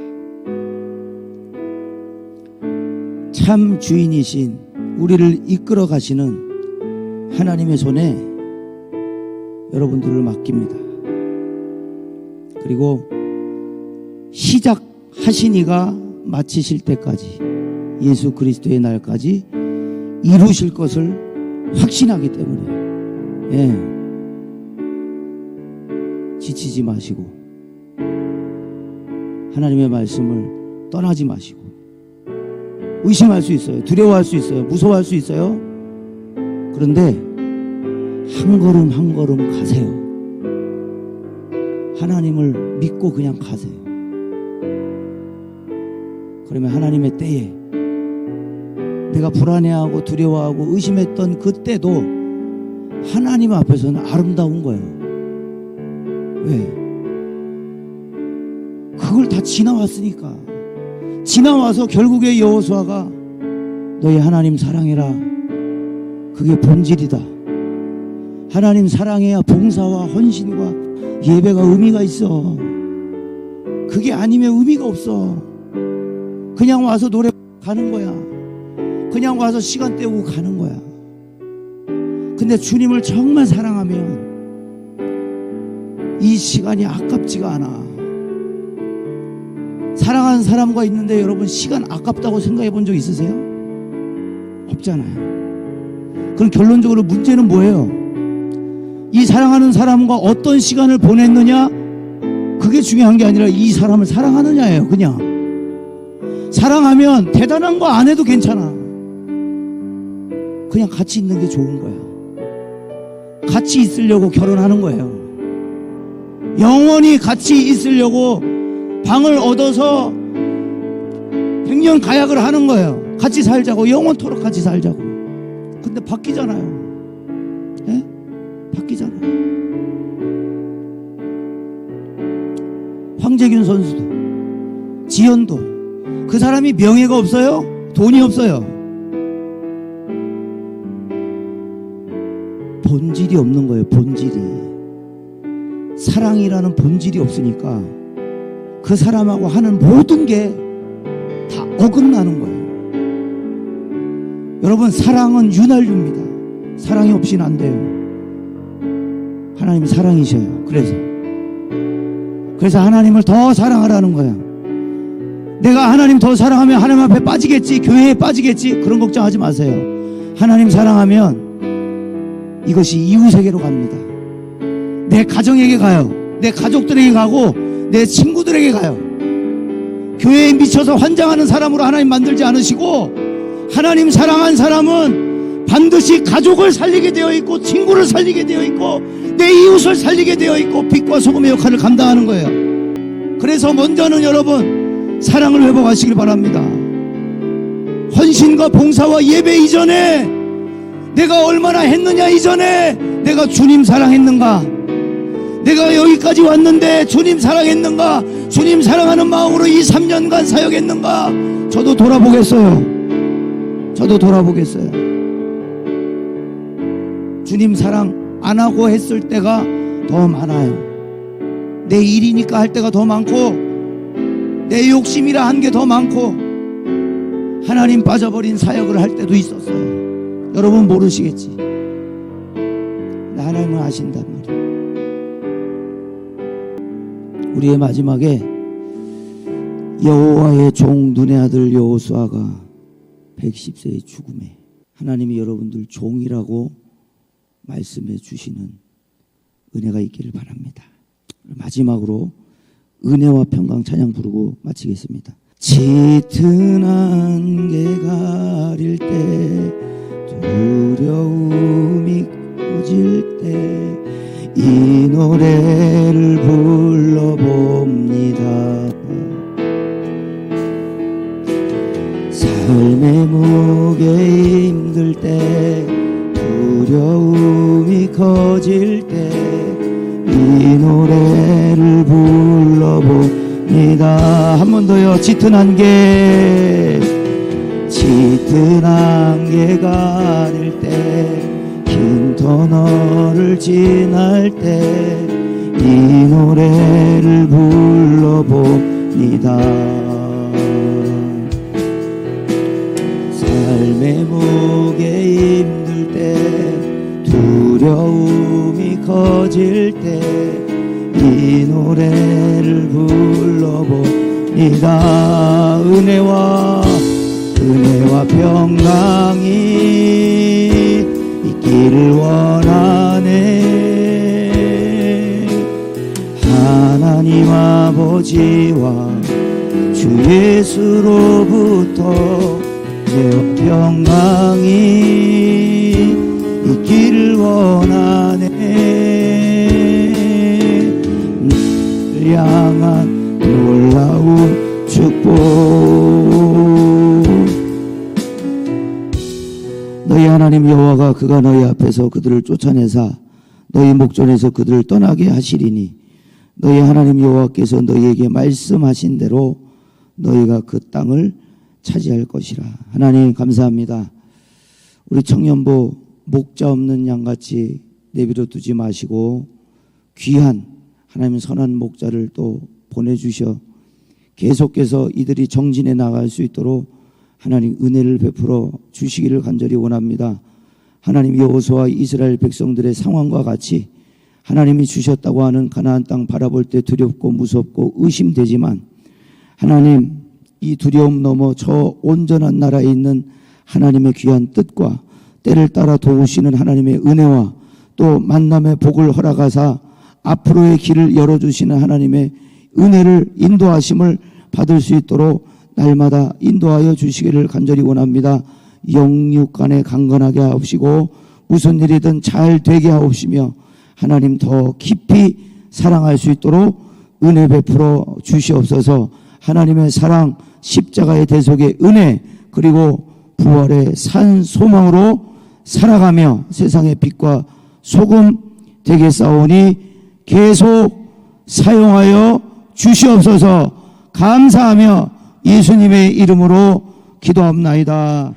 참 주인이신 우리를 이끌어 가시는 하나님의 손에 여러분들을 맡깁니다. 그리고 시작하신 이가 마치실 때까지 예수 그리스도의 날까지 이루실 것을 확신하기 때문에 지치지 마시고 하나님의 말씀을 떠나지 마시고 의심할 수 있어요. 두려워할 수 있어요. 무서워할 수 있어요. 그런데 한 걸음 한 걸음 가세요. 하나님을 믿고 그냥 가세요. 그러면 하나님의 때에 내가 불안해하고 두려워하고 의심했던 그때도 하나님 앞에서는 아름다운 거예요. 왜? 그걸 다 지나왔으니까. 지나와서 결국에 여호수아가 너희 하나님 사랑해라. 그게 본질이다. 하나님 사랑해야 봉사와 헌신과 예배가 의미가 있어. 그게 아니면 의미가 없어. 그냥 와서 노래 가는 거야. 그냥 와서 시간 때우고 가는 거야. 근데 주님을 정말 사랑하면 이 시간이 아깝지가 않아. 사랑하는 사람과 있는데 여러분 시간 아깝다고 생각해 본 적 있으세요? 없잖아요. 그럼 결론적으로 문제는 뭐예요? 이 사랑하는 사람과 어떤 시간을 보냈느냐? 그게 중요한 게 아니라 이 사람을 사랑하느냐예요. 그냥 사랑하면 대단한 거 안 해도 괜찮아. 그냥 같이 있는 게 좋은 거야. 같이 있으려고 결혼하는 거예요. 영원히 같이 있으려고 방을 얻어서 100년 가약을 하는 거예요. 같이 살자고, 영원토록 같이 살자고. 근데 바뀌잖아요. 예? 바뀌잖아요. 황재균 선수도, 지연도, 그 사람이 명예가 없어요? 돈이 없어요? 본질이 없는 거예요. 본질이. 사랑이라는 본질이 없으니까 그 사람하고 하는 모든 게 다 어긋나는 거예요. 여러분, 사랑은 윤활유입니다. 사랑이 없이는 안 돼요. 하나님이 사랑이셔요. 그래서 하나님을 더 사랑하라는 거야. 내가 하나님 더 사랑하면 하나님 앞에 빠지겠지, 교회에 빠지겠지, 그런 걱정하지 마세요. 하나님 사랑하면 이것이 이웃에게로 갑니다. 내 가정에게 가요. 내 가족들에게 가고 내 친구들에게 가요. 교회에 미쳐서 환장하는 사람으로 하나님 만들지 않으시고, 하나님 사랑한 사람은 반드시 가족을 살리게 되어 있고, 친구를 살리게 되어 있고, 내 이웃을 살리게 되어 있고, 빛과 소금의 역할을 감당하는 거예요. 그래서 먼저는 여러분 사랑을 회복하시길 바랍니다. 헌신과 봉사와 예배 이전에 내가 얼마나 했느냐, 이전에 내가 주님 사랑했는가, 내가 여기까지 왔는데 주님 사랑했는가, 주님 사랑하는 마음으로 이 3년간 사역했는가, 저도 돌아보겠어요. 주님 사랑 안 하고 했을 때가 더 많아요. 내 일이니까 할 때가 더 많고, 내 욕심이라 한 게 더 많고, 하나님 빠져버린 사역을 할 때도 있었어요. 여러분 모르시겠지. 근데 하나님은 아신단 말이에요. 우리의 마지막에 여호와의 종 눈의 아들 여호수아가 110세의 죽음에 하나님이 여러분들 종이라고 말씀해 주시는 은혜가 있기를 바랍니다. 마지막으로 은혜와 평강 찬양 부르고 마치겠습니다. 짙은 안개 가릴 때, 두려움이 커질 때 이 노래를 불러봅니다. 삶의 무게 힘들 때, 두려움이 커질 때 이 노래를 불러봅니다. 한 번 더요. 짙은 안개, 짙은 안개 가릴 때, 긴 터널을 지날 때 이 노래를 불러봅니다. 삶의 무게 힘들 때, 두려움이 커질 때 이 노래를 불러봅니다. 은혜와 평강이 있기를 원하네. 하나님 아버지와 주 예수로부터 평강이 있기를 원하네. 나를 향한 놀라운 축복. 너희 하나님 여호와가 그가 너희 앞에서 그들을 쫓아내사 너희 목전에서 그들을 떠나게 하시리니, 너희 하나님 여호와께서 너희에게 말씀하신 대로 너희가 그 땅을 차지할 것이라. 하나님 감사합니다. 우리 청년부 목자 없는 양같이 내버려 두지 마시고 귀한 하나님 선한 목자를 또 보내주셔 계속해서 이들이 정진해 나갈 수 있도록 하나님 은혜를 베풀어 주시기를 간절히 원합니다. 하나님 여호수아 이스라엘 백성들의 상황과 같이 하나님이 주셨다고 하는 가나안 땅 바라볼 때 두렵고 무섭고 의심되지만, 하나님 이 두려움 넘어 저 온전한 나라에 있는 하나님의 귀한 뜻과 때를 따라 도우시는 하나님의 은혜와 또 만남의 복을 허락하사 앞으로의 길을 열어주시는 하나님의 은혜를 인도하심을 받을 수 있도록 날마다 인도하여 주시기를 간절히 원합니다. 영육간에 강건하게 하옵시고 무슨 일이든 잘 되게 하옵시며 하나님 더 깊이 사랑할 수 있도록 은혜 베풀어 주시옵소서. 하나님의 사랑, 십자가의 대속의 은혜, 그리고 부활의 산 소망으로 살아가며 세상의 빛과 소금 되겠사오니 계속 사용하여 주시옵소서. 감사하며 예수님의 이름으로 기도합나이다.